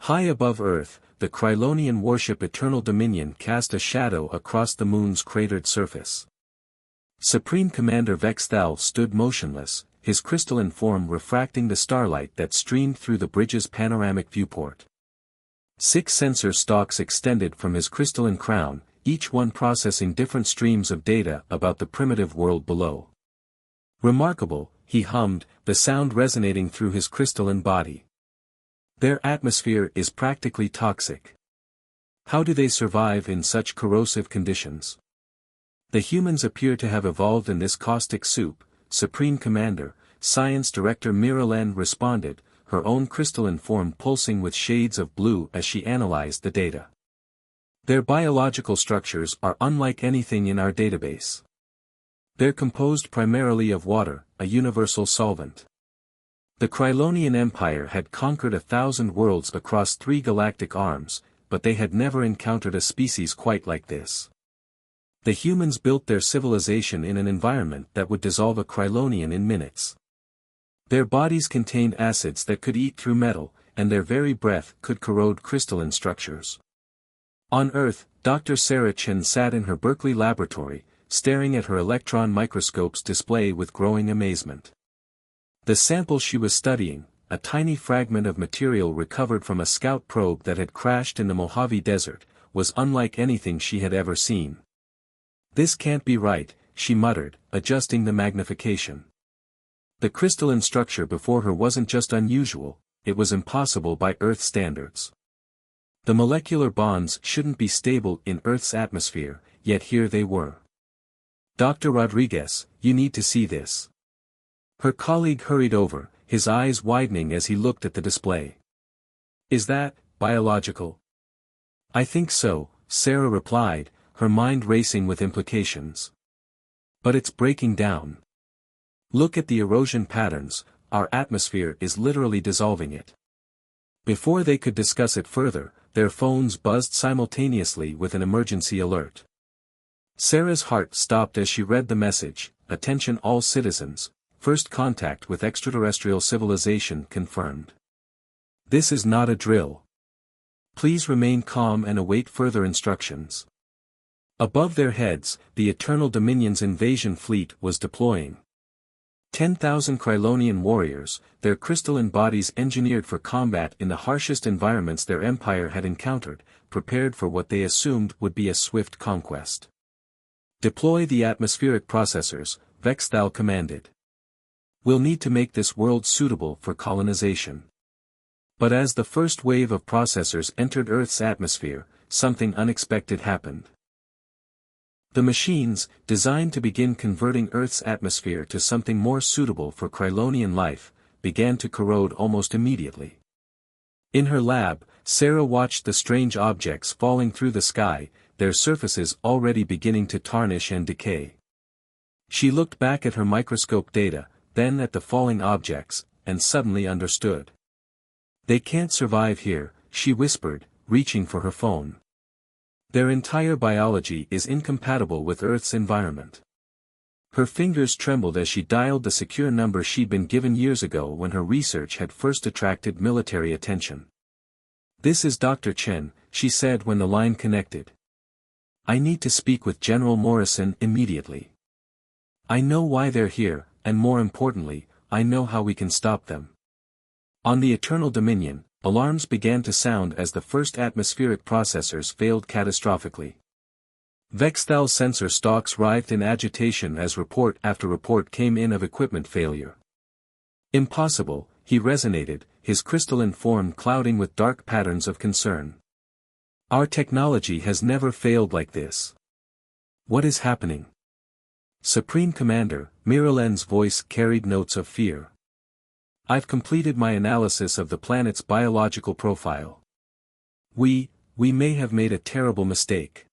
High above Earth, the Krylonian warship Eternal Dominion cast a shadow across the moon's cratered surface. Supreme Commander Vexthal stood motionless, his crystalline form refracting the starlight that streamed through the bridge's panoramic viewport. 6 sensor stalks extended from his crystalline crown, each one processing different streams of data about the primitive world below. Remarkable, he hummed, the sound resonating through his crystalline body. Their atmosphere is practically toxic. How do they survive in such corrosive conditions? The humans appear to have evolved in this caustic soup, Supreme Commander, Science Director Miralyn responded, her own crystalline form pulsing with shades of blue as she analyzed the data. Their biological structures are unlike anything in our database. They're composed primarily of water, a universal solvent. The Krylonian Empire had conquered 1,000 worlds across 3 galactic arms, but they had never encountered a species quite like this. The humans built their civilization in an environment that would dissolve a Krylonian in minutes. Their bodies contained acids that could eat through metal, and their very breath could corrode crystalline structures. On Earth, Dr. Sarah Chen sat in her Berkeley laboratory, staring at her electron microscope's display with growing amazement. The sample she was studying, a tiny fragment of material recovered from a scout probe that had crashed in the Mojave Desert, was unlike anything she had ever seen. "This can't be right," she muttered, adjusting the magnification. The crystalline structure before her wasn't just unusual, it was impossible by Earth standards. The molecular bonds shouldn't be stable in Earth's atmosphere, yet here they were. "Dr. Rodriguez, you need to see this." Her colleague hurried over, his eyes widening as he looked at the display. "Is that biological?" "I think so," Sarah replied, her mind racing with implications. "But it's breaking down. Look at the erosion patterns, our atmosphere is literally dissolving it." Before they could discuss it further, their phones buzzed simultaneously with an emergency alert. Sarah's heart stopped as she read the message, "Attention all citizens, first contact with extraterrestrial civilization confirmed. This is not a drill. Please remain calm and await further instructions." Above their heads, the Eternal Dominion's invasion fleet was deploying. 10,000 Krylonian warriors, their crystalline bodies engineered for combat in the harshest environments their empire had encountered, prepared for what they assumed would be a swift conquest. "Deploy the atmospheric processors," Vexthal commanded. "We'll need to make this world suitable for colonization." But as the first wave of processors entered Earth's atmosphere, something unexpected happened. The machines, designed to begin converting Earth's atmosphere to something more suitable for Krylonian life, began to corrode almost immediately. In her lab, Sarah watched the strange objects falling through the sky, their surfaces already beginning to tarnish and decay. She looked back at her microscope data, then at the falling objects, and suddenly understood. "They can't survive here," she whispered, reaching for her phone. "Their entire biology is incompatible with Earth's environment." Her fingers trembled as she dialed the secure number she'd been given years ago when her research had first attracted military attention. "This is Dr. Chen," she said when the line connected. "I need to speak with General Morrison immediately. I know why they're here, and more importantly, I know how we can stop them." On the Eternal Dominion, alarms began to sound as the first atmospheric processors failed catastrophically. Vexthal's sensor stalks writhed in agitation as report after report came in of equipment failure. "Impossible," he resonated, his crystalline form clouding with dark patterns of concern. "Our technology has never failed like this. What is happening?" Supreme Commander, Miralyn's voice carried notes of fear. "I've completed my analysis of the planet's biological profile. We may have made a terrible mistake.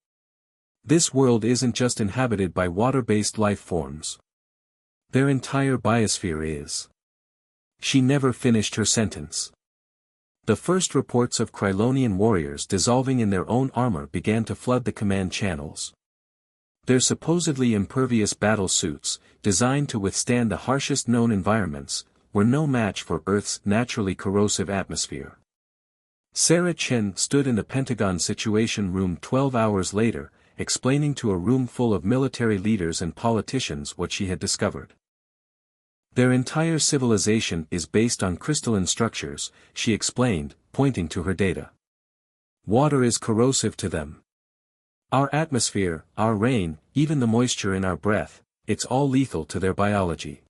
This world isn't just inhabited by water-based life forms. Their entire biosphere is." She never finished her sentence. The first reports of Krylonian warriors dissolving in their own armor began to flood the command channels. Their supposedly impervious battle suits, designed to withstand the harshest known environments, were no match for Earth's naturally corrosive atmosphere. Sarah Chen stood in the Pentagon Situation Room 12 hours later, explaining to a room full of military leaders and politicians what she had discovered. Their entire civilization is based on crystalline structures, she explained, pointing to her data. Water is corrosive to them. Our atmosphere, our rain, even the moisture in our breath, it's all lethal to their biology.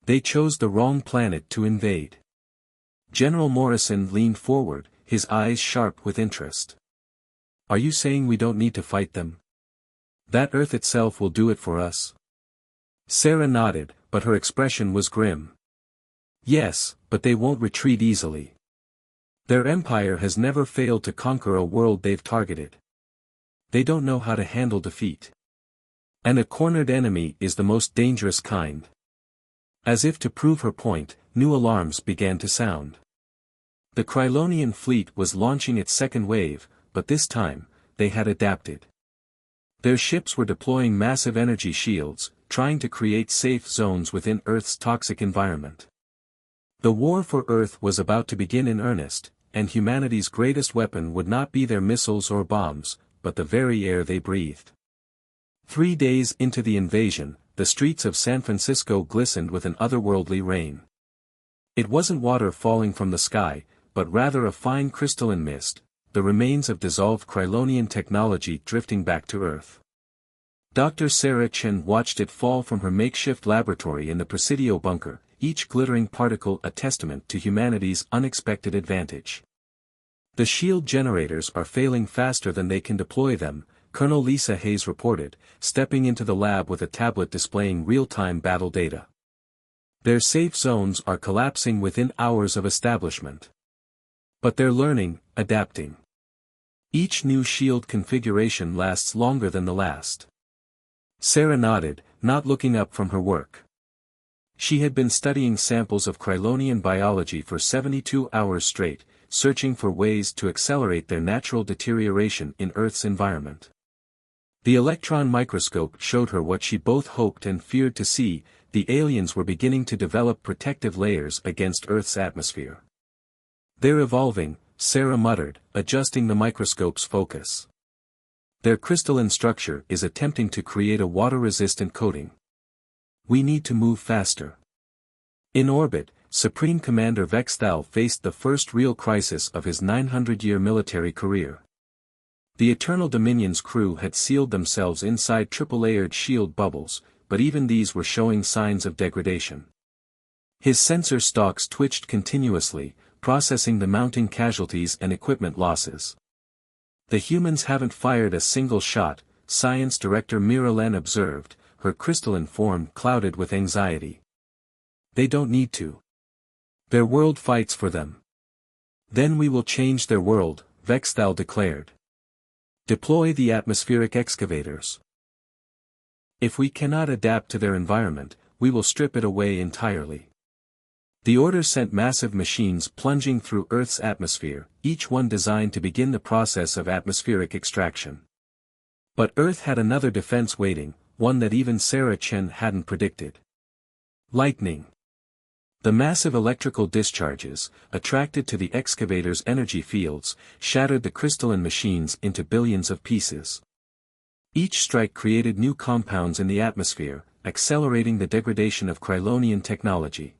They chose the wrong planet to invade. General Morrison leaned forward, his eyes sharp with interest. Are you saying we don't need to fight them? That Earth itself will do it for us? Sarah nodded, but her expression was grim. Yes, but they won't retreat easily. Their empire has never failed to conquer a world they've targeted. They don't know how to handle defeat. And a cornered enemy is the most dangerous kind. As if to prove her point, new alarms began to sound. The Krylonian fleet was launching its second wave, but this time, they had adapted. Their ships were deploying massive energy shields, trying to create safe zones within Earth's toxic environment. The war for Earth was about to begin in earnest, and humanity's greatest weapon would not be their missiles or bombs, but the very air they breathed. 3 days into the invasion, the streets of San Francisco glistened with an otherworldly rain. It wasn't water falling from the sky, but rather a fine crystalline mist, the remains of dissolved Krylonian technology drifting back to Earth. Dr. Sarah Chen watched it fall from her makeshift laboratory in the Presidio bunker, each glittering particle a testament to humanity's unexpected advantage. The shield generators are failing faster than they can deploy them, Colonel Lisa Hayes reported, stepping into the lab with a tablet displaying real-time battle data. Their safe zones are collapsing within hours of establishment. But they're learning, adapting. Each new shield configuration lasts longer than the last. Sarah nodded, not looking up from her work. She had been studying samples of Krylonian biology for 72 hours straight, searching for ways to accelerate their natural deterioration in Earth's environment. The electron microscope showed her what she both hoped and feared to see: the aliens were beginning to develop protective layers against Earth's atmosphere. They're evolving, Sarah muttered, adjusting the microscope's focus. Their crystalline structure is attempting to create a water-resistant coating. We need to move faster. In orbit, Supreme Commander Vexthal faced the first real crisis of his 900-year military career. The Eternal Dominion's crew had sealed themselves inside triple-layered shield bubbles, but even these were showing signs of degradation. His sensor stalks twitched continuously, processing the mounting casualties and equipment losses. The humans haven't fired a single shot, Science Director Mira Len observed, her crystalline form clouded with anxiety. They don't need to. Their world fights for them. Then we will change their world, Vexthal declared. Deploy the atmospheric excavators. If we cannot adapt to their environment, we will strip it away entirely. The order sent massive machines plunging through Earth's atmosphere, each one designed to begin the process of atmospheric extraction. But Earth had another defense waiting, one that even Sarah Chen hadn't predicted. Lightning. The massive electrical discharges, attracted to the excavator's energy fields, shattered the crystalline machines into billions of pieces. Each strike created new compounds in the atmosphere, accelerating the degradation of Krylonian technology.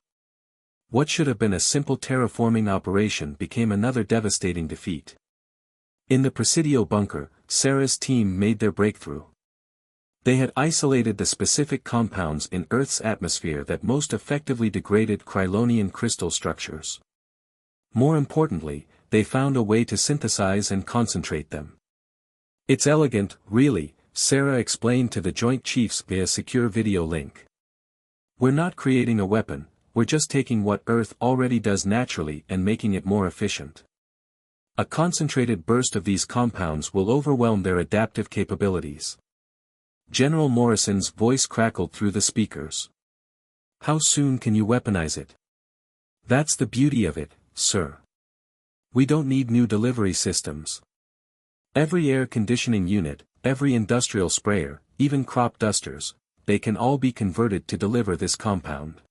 What should have been a simple terraforming operation became another devastating defeat. In the Presidio bunker, Sarah's team made their breakthrough. They had isolated the specific compounds in Earth's atmosphere that most effectively degraded Krylonian crystal structures. More importantly, they found a way to synthesize and concentrate them. It's elegant, really, Sarah explained to the Joint Chiefs via secure video link. We're not creating a weapon. We're just taking what Earth already does naturally and making it more efficient. A concentrated burst of these compounds will overwhelm their adaptive capabilities. General Morrison's voice crackled through the speakers. How soon can you weaponize it? That's the beauty of it, sir. We don't need new delivery systems. Every air conditioning unit, every industrial sprayer, even crop dusters, they can all be converted to deliver this compound.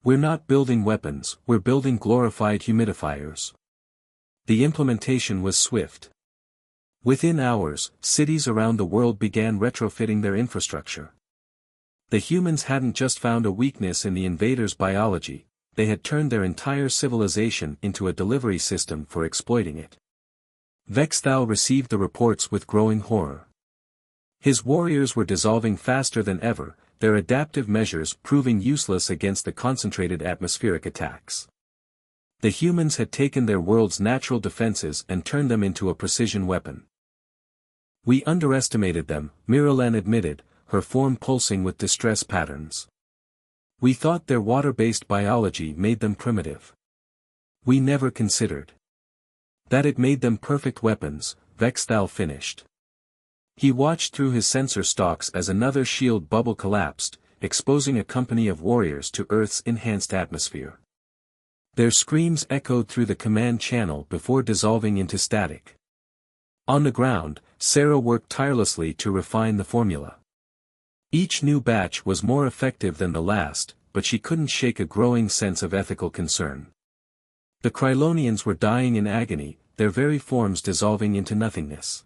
We're not building weapons, we're building glorified humidifiers. The implementation was swift. Within hours, cities around the world began retrofitting their infrastructure. The humans hadn't just found a weakness in the invaders' biology, they had turned their entire civilization into a delivery system for exploiting it. Vexthal received the reports with growing horror. His warriors were dissolving faster than ever, their adaptive measures proving useless against the concentrated atmospheric attacks. The humans had taken their world's natural defenses and turned them into a precision weapon. We underestimated them, Miralyn admitted, her form pulsing with distress patterns. We thought their water-based biology made them primitive. We never considered that it made them perfect weapons, Vexthal finished. He watched through his sensor stalks as another shield bubble collapsed, exposing a company of warriors to Earth's enhanced atmosphere. Their screams echoed through the command channel before dissolving into static. On the ground, Sarah worked tirelessly to refine the formula. Each new batch was more effective than the last, but she couldn't shake a growing sense of ethical concern. The Krylonians were dying in agony, their very forms dissolving into nothingness.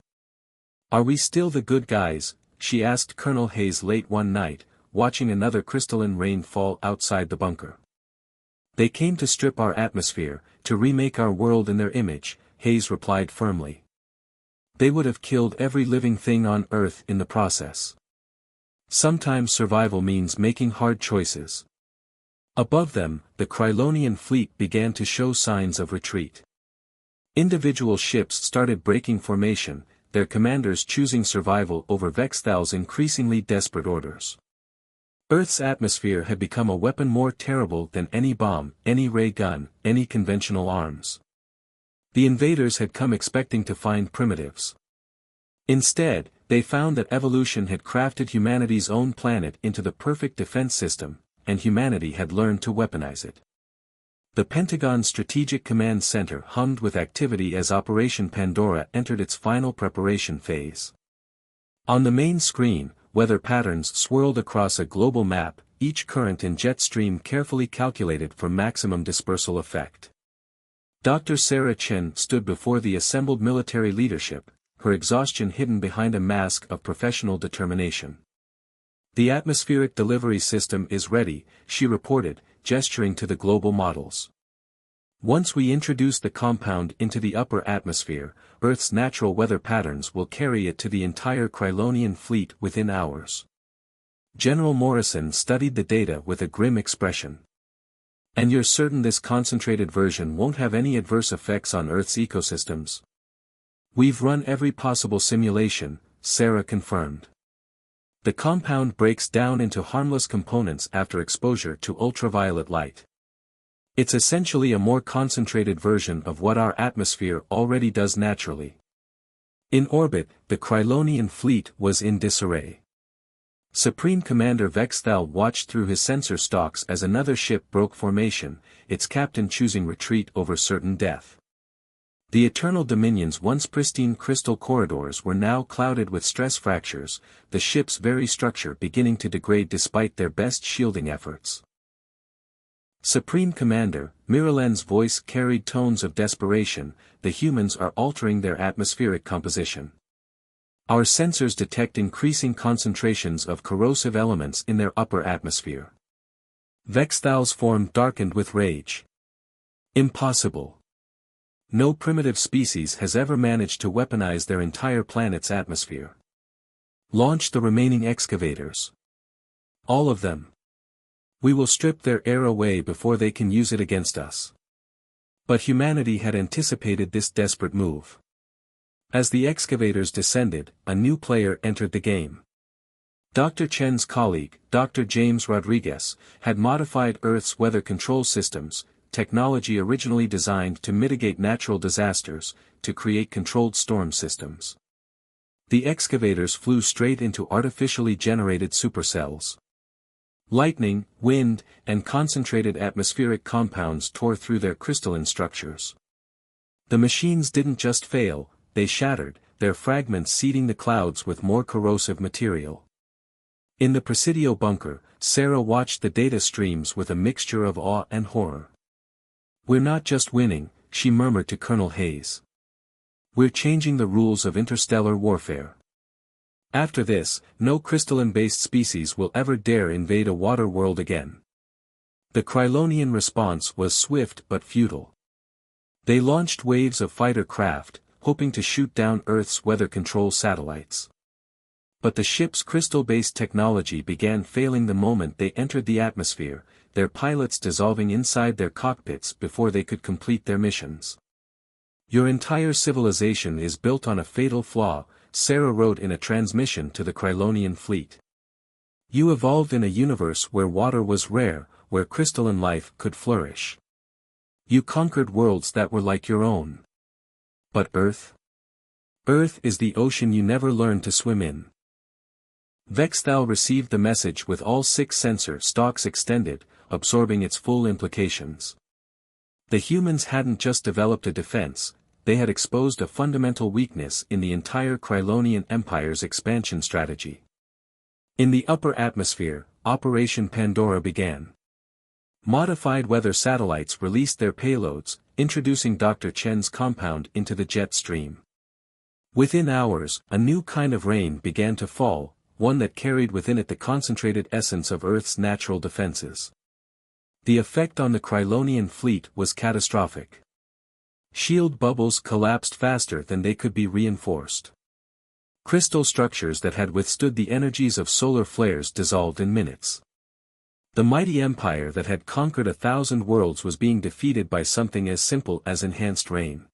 "Are we still the good guys?" she asked Colonel Hayes late one night, watching another crystalline rain fall outside the bunker. "They came to strip our atmosphere, to remake our world in their image," Hayes replied firmly. "They would have killed every living thing on Earth in the process. Sometimes survival means making hard choices." Above them, the Krylonian fleet began to show signs of retreat. Individual ships started breaking formation, their commanders choosing survival over Vexthal's increasingly desperate orders. Earth's atmosphere had become a weapon more terrible than any bomb, any ray gun, any conventional arms. The invaders had come expecting to find primitives. Instead, they found that evolution had crafted humanity's own planet into the perfect defense system, and humanity had learned to weaponize it. The Pentagon's Strategic Command Center hummed with activity as Operation Pandora entered its final preparation phase. On the main screen, weather patterns swirled across a global map, each current and jet stream carefully calculated for maximum dispersal effect. Dr. Sarah Chen stood before the assembled military leadership, her exhaustion hidden behind a mask of professional determination. "The atmospheric delivery system is ready," she reported, gesturing to the global models. "Once we introduce the compound into the upper atmosphere, Earth's natural weather patterns will carry it to the entire Krylonian fleet within hours." General Morrison studied the data with a grim expression. "And you're certain this concentrated version won't have any adverse effects on Earth's ecosystems?" "We've run every possible simulation," Sarah confirmed. "The compound breaks down into harmless components after exposure to ultraviolet light. It's essentially a more concentrated version of what our atmosphere already does naturally." In orbit, the Krylonian fleet was in disarray. Supreme Commander Vexthal watched through his sensor stalks as another ship broke formation, its captain choosing retreat over certain death. The Eternal Dominion's once pristine crystal corridors were now clouded with stress fractures, the ship's very structure beginning to degrade despite their best shielding efforts. "Supreme Commander," Miralyn's voice carried tones of desperation, "the humans are altering their atmospheric composition. Our sensors detect increasing concentrations of corrosive elements in their upper atmosphere." Vexthal's form darkened with rage. "Impossible. No primitive species has ever managed to weaponize their entire planet's atmosphere. Launch the remaining excavators. All of them. We will strip their air away before they can use it against us." But humanity had anticipated this desperate move. As the excavators descended, a new player entered the game. Dr. Chen's colleague, Dr. James Rodriguez, had modified Earth's weather control systems, technology originally designed to mitigate natural disasters, to create controlled storm systems. The excavators flew straight into artificially generated supercells. Lightning, wind, and concentrated atmospheric compounds tore through their crystalline structures. The machines didn't just fail, they shattered, their fragments seeding the clouds with more corrosive material. In the Presidio bunker, Sarah watched the data streams with a mixture of awe and horror. "We're not just winning," she murmured to Colonel Hayes. "We're changing the rules of interstellar warfare. After this, no crystalline-based species will ever dare invade a water world again." The Krylonian response was swift but futile. They launched waves of fighter craft, hoping to shoot down Earth's weather control satellites. But the ship's crystal-based technology began failing the moment they entered the atmosphere, their pilots dissolving inside their cockpits before they could complete their missions. "Your entire civilization is built on a fatal flaw," Sarah wrote in a transmission to the Krylonian fleet. "You evolved in a universe where water was rare, where crystalline life could flourish. You conquered worlds that were like your own. But Earth? Earth is the ocean you never learned to swim in." Vexthal received the message with all 6 sensor stalks extended, absorbing its full implications. The humans hadn't just developed a defense, they had exposed a fundamental weakness in the entire Krylonian Empire's expansion strategy. In the upper atmosphere, Operation Pandora began. Modified weather satellites released their payloads, introducing Dr. Chen's compound into the jet stream. Within hours, a new kind of rain began to fall, one that carried within it the concentrated essence of Earth's natural defenses. The effect on the Krylonian fleet was catastrophic. Shield bubbles collapsed faster than they could be reinforced. Crystal structures that had withstood the energies of solar flares dissolved in minutes. The mighty empire that had conquered 1,000 worlds was being defeated by something as simple as enhanced rain.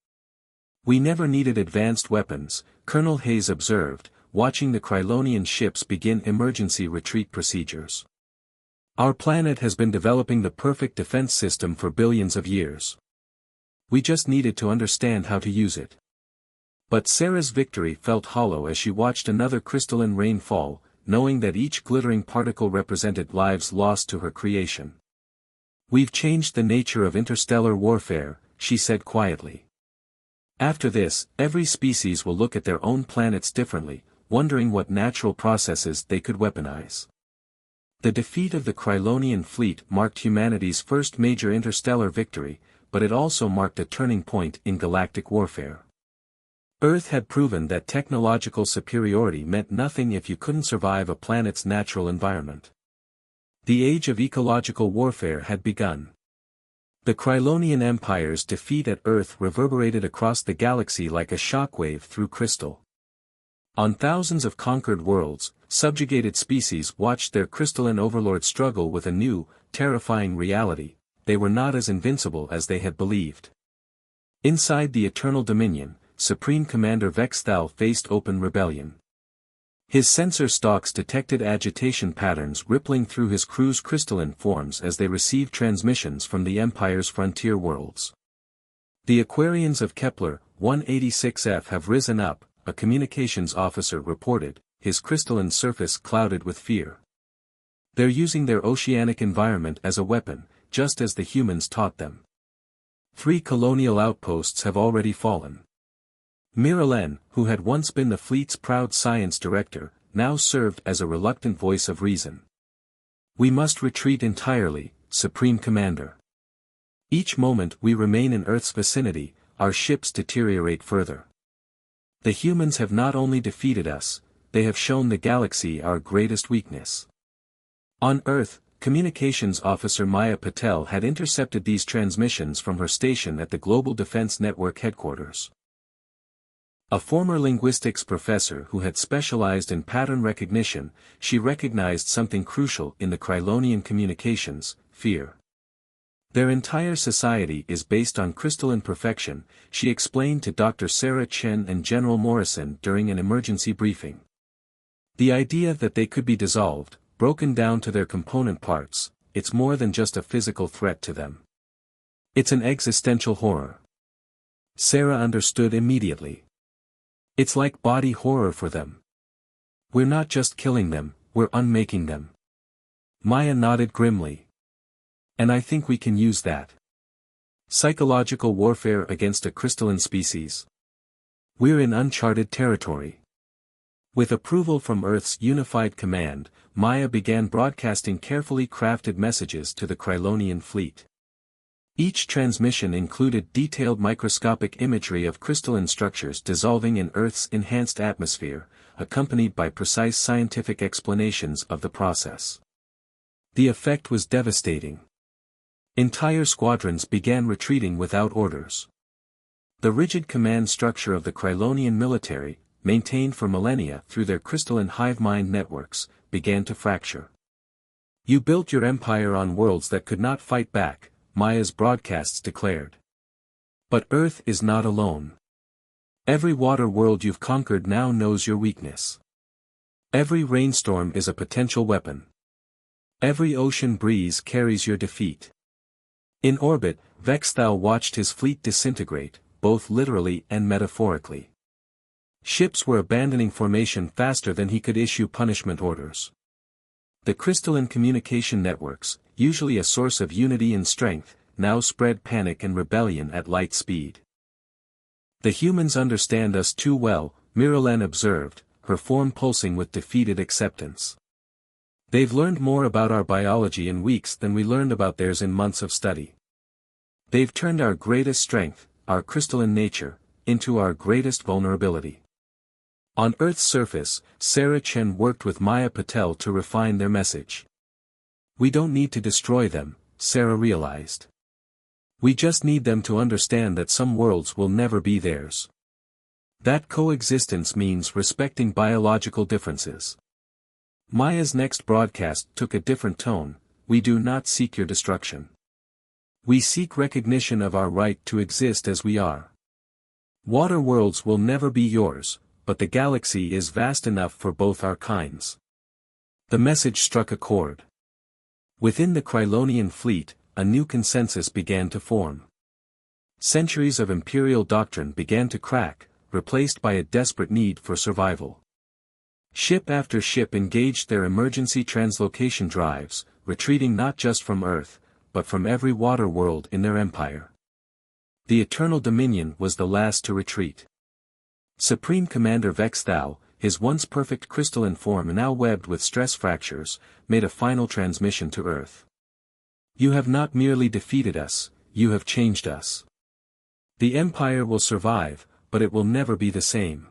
"We never needed advanced weapons," Colonel Hayes observed, watching the Krylonian ships begin emergency retreat procedures. "Our planet has been developing the perfect defense system for billions of years. We just needed to understand how to use it." But Sarah's victory felt hollow as she watched another crystalline rain fall, knowing that each glittering particle represented lives lost to her creation. "We've changed the nature of interstellar warfare," she said quietly. "After this, every species will look at their own planets differently, wondering what natural processes they could weaponize." The defeat of the Krylonian fleet marked humanity's first major interstellar victory, but it also marked a turning point in galactic warfare. Earth had proven that technological superiority meant nothing if you couldn't survive a planet's natural environment. The age of ecological warfare had begun. The Krylonian Empire's defeat at Earth reverberated across the galaxy like a shockwave through crystal. On thousands of conquered worlds, subjugated species watched their crystalline overlords struggle with a new, terrifying reality: they were not as invincible as they had believed. Inside the Eternal Dominion, Supreme Commander Vexthal faced open rebellion. His sensor stalks detected agitation patterns rippling through his crew's crystalline forms as they received transmissions from the Empire's frontier worlds. "The Aquarians of Kepler 186f have risen up," a communications officer reported, his crystalline surface clouded with fear. "They're using their oceanic environment as a weapon, just as the humans taught them. 3 colonial outposts have already fallen." Miralene, who had once been the fleet's proud science director, now served as a reluctant voice of reason. "We must retreat entirely, Supreme Commander. Each moment we remain in Earth's vicinity, our ships deteriorate further. The humans have not only defeated us, they have shown the galaxy our greatest weakness." On Earth, communications officer Maya Patel had intercepted these transmissions from her station at the Global Defense Network headquarters. A former linguistics professor who had specialized in pattern recognition, she recognized something crucial in the Krylonian communications: fear. "Their entire society is based on crystalline perfection," she explained to Dr. Sarah Chen and General Morrison during an emergency briefing. "The idea that they could be dissolved, broken down to their component parts, it's more than just a physical threat to them. It's an existential horror." Sarah understood immediately. "It's like body horror for them. We're not just killing them, we're unmaking them." Maya nodded grimly. "And I think we can use that. Psychological warfare against a crystalline species. We're in uncharted territory." With approval from Earth's unified command, Maya began broadcasting carefully crafted messages to the Krylonian fleet. Each transmission included detailed microscopic imagery of crystalline structures dissolving in Earth's enhanced atmosphere, accompanied by precise scientific explanations of the process. The effect was devastating. Entire squadrons began retreating without orders. The rigid command structure of the Krylonian military, maintained for millennia through their crystalline hive mind networks, began to fracture. "You built your empire on worlds that could not fight back," Maya's broadcasts declared. "But Earth is not alone. Every water world you've conquered now knows your weakness. Every rainstorm is a potential weapon. Every ocean breeze carries your defeat." In orbit, Vexthal watched his fleet disintegrate, both literally and metaphorically. Ships were abandoning formation faster than he could issue punishment orders. The crystalline communication networks, usually a source of unity and strength, now spread panic and rebellion at light speed. "The humans understand us too well," Miralyn observed, her form pulsing with defeated acceptance. "They've learned more about our biology in weeks than we learned about theirs in months of study. They've turned our greatest strength, our crystalline nature, into our greatest vulnerability." On Earth's surface, Sarah Chen worked with Maya Patel to refine their message. "We don't need to destroy them," Sarah realized. "We just need them to understand that some worlds will never be theirs. That coexistence means respecting biological differences." Maya's next broadcast took a different tone: "We do not seek your destruction. We seek recognition of our right to exist as we are. Water worlds will never be yours, but the galaxy is vast enough for both our kinds." The message struck a chord. Within the Krylonian fleet, a new consensus began to form. Centuries of imperial doctrine began to crack, replaced by a desperate need for survival. Ship after ship engaged their emergency translocation drives, retreating not just from Earth, but from every water world in their empire. The Eternal Dominion was the last to retreat. Supreme Commander Vexthal, his once perfect crystalline form now webbed with stress fractures, made a final transmission to Earth. "You have not merely defeated us, you have changed us. The Empire will survive, but it will never be the same.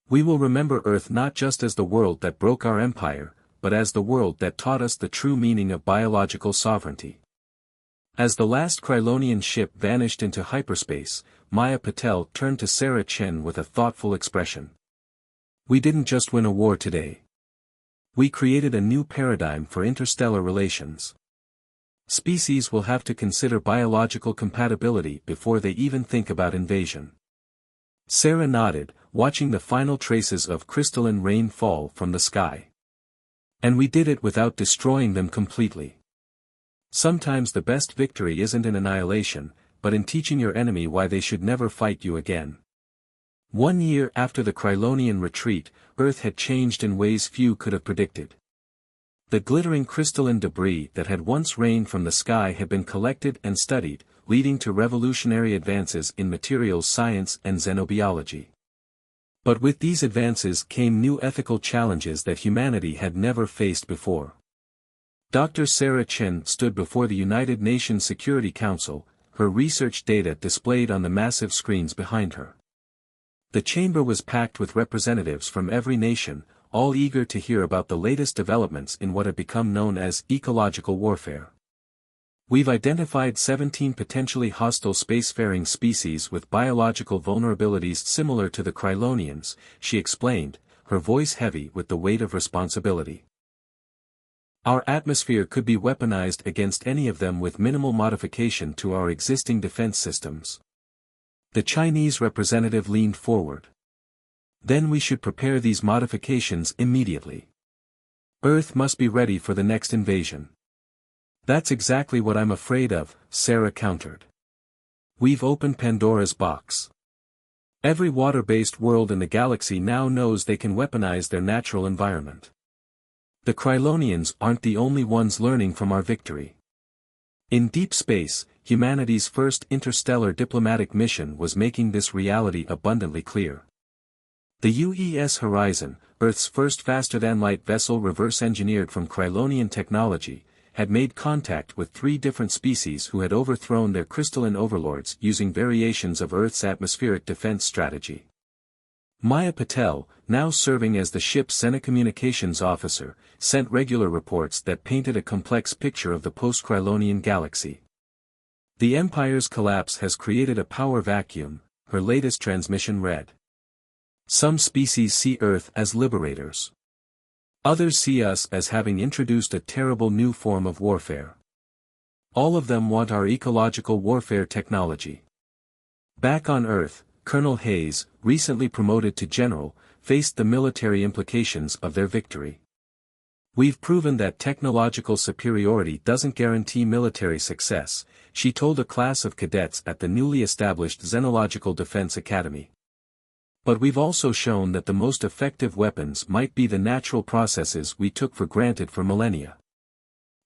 We will remember Earth not just as the world that broke our empire, but as the world that taught us the true meaning of biological sovereignty." As the last Krylonian ship vanished into hyperspace, Maya Patel turned to Sarah Chen with a thoughtful expression. "We didn't just win a war today. We created a new paradigm for interstellar relations. Species will have to consider biological compatibility before they even think about invasion." Sarah nodded, watching the final traces of crystalline rain fall from the sky. "And we did it without destroying them completely. Sometimes the best victory isn't in annihilation, but in teaching your enemy why they should never fight you again." 1 year after the Krylonian retreat, Earth had changed in ways few could have predicted. The glittering crystalline debris that had once rained from the sky had been collected and studied, leading to revolutionary advances in materials science and xenobiology. But with these advances came new ethical challenges that humanity had never faced before. Dr. Sarah Chen stood before the United Nations Security Council, her research data displayed on the massive screens behind her. The chamber was packed with representatives from every nation, all eager to hear about the latest developments in what had become known as ecological warfare. "We've identified 17 potentially hostile spacefaring species with biological vulnerabilities similar to the Krylonians," she explained, her voice heavy with the weight of responsibility. "Our atmosphere could be weaponized against any of them with minimal modification to our existing defense systems." The Chinese representative leaned forward. "Then we should prepare these modifications immediately. Earth must be ready for the next invasion." "That's exactly what I'm afraid of," Sarah countered. "We've opened Pandora's box. Every water-based world in the galaxy now knows they can weaponize their natural environment. The Krylonians aren't the only ones learning from our victory. In deep space, humanity's first interstellar diplomatic mission was making this reality abundantly clear. The UES Horizon, Earth's first faster-than-light vessel reverse-engineered from Krylonian technology, had made contact with 3 different species who had overthrown their crystalline overlords using variations of Earth's atmospheric defense strategy. Maya Patel, now serving as the ship's Xenocommunications officer, sent regular reports that painted a complex picture of the post-Krylonian galaxy. The Empire's collapse has created a power vacuum, her latest transmission read. Some species see Earth as liberators. Others see us as having introduced a terrible new form of warfare. All of them want our ecological warfare technology. Back on Earth, Colonel Hayes, recently promoted to general, faced the military implications of their victory. "We've proven that technological superiority doesn't guarantee military success," she told a class of cadets at the newly established Xenological Defense Academy. "But we've also shown that the most effective weapons might be the natural processes we took for granted for millennia."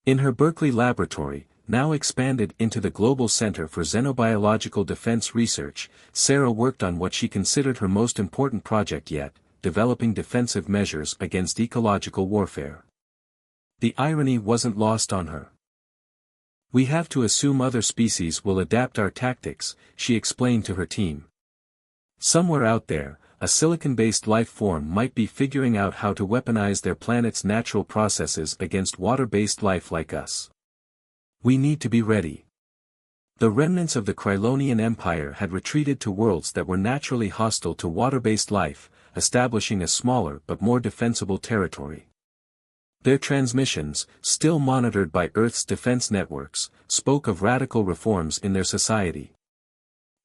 In her Berkeley laboratory, now expanded into the Global Center for Xenobiological Defense Research, Sarah worked on what she considered her most important project yet, developing defensive measures against ecological warfare. The irony wasn't lost on her. "We have to assume other species will adapt our tactics," she explained to her team. "Somewhere out there, a silicon-based life form might be figuring out how to weaponize their planet's natural processes against water-based life like us. We need to be ready." The remnants of the Krylonian Empire had retreated to worlds that were naturally hostile to water-based life, establishing a smaller but more defensible territory. Their transmissions, still monitored by Earth's defense networks, spoke of radical reforms in their society.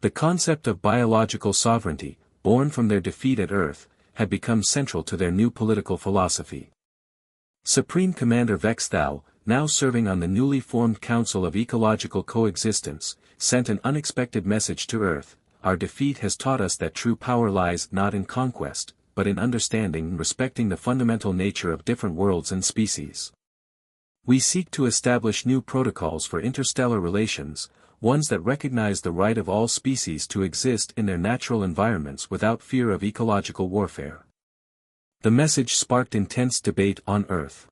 The concept of biological sovereignty, born from their defeat at Earth, had become central to their new political philosophy. Supreme Commander Vexthal, now serving on the newly formed Council of Ecological Coexistence, sent an unexpected message to Earth: "Our defeat has taught us that true power lies not in conquest, but in understanding and respecting the fundamental nature of different worlds and species. We seek to establish new protocols for interstellar relations, ones that recognize the right of all species to exist in their natural environments without fear of ecological warfare." The message sparked intense debate on Earth.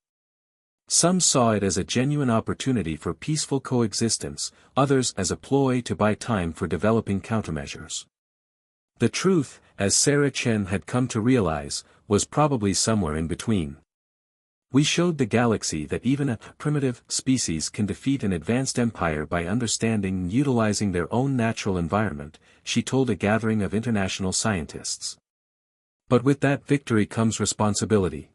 Some saw it as a genuine opportunity for peaceful coexistence, others as a ploy to buy time for developing countermeasures. The truth, as Sarah Chen had come to realize, was probably somewhere in between. "We showed the galaxy that even a primitive species can defeat an advanced empire by understanding and utilizing their own natural environment," she told a gathering of international scientists. "But with that victory comes responsibility.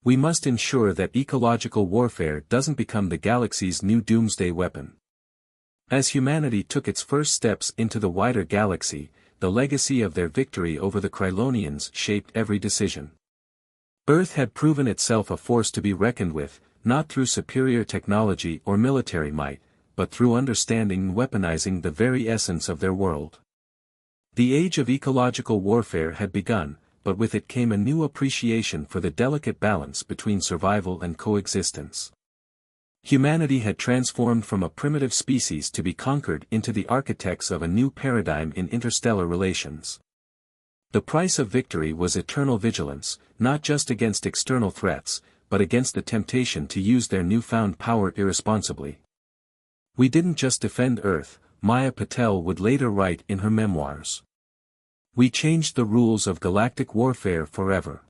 We must ensure that ecological warfare doesn't become the galaxy's new doomsday weapon." As humanity took its first steps into the wider galaxy, the legacy of their victory over the Krylonians shaped every decision. Earth had proven itself a force to be reckoned with, not through superior technology or military might, but through understanding and weaponizing the very essence of their world. The age of ecological warfare had begun, but with it came a new appreciation for the delicate balance between survival and coexistence. Humanity had transformed from a primitive species to be conquered into the architects of a new paradigm in interstellar relations. The price of victory was eternal vigilance, not just against external threats, but against the temptation to use their newfound power irresponsibly. "We didn't just defend Earth," Maya Patel would later write in her memoirs. "We changed the rules of galactic warfare forever.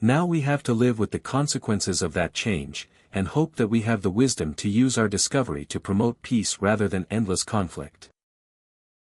Now we have to live with the consequences of that change, and hope that we have the wisdom to use our discovery to promote peace rather than endless conflict."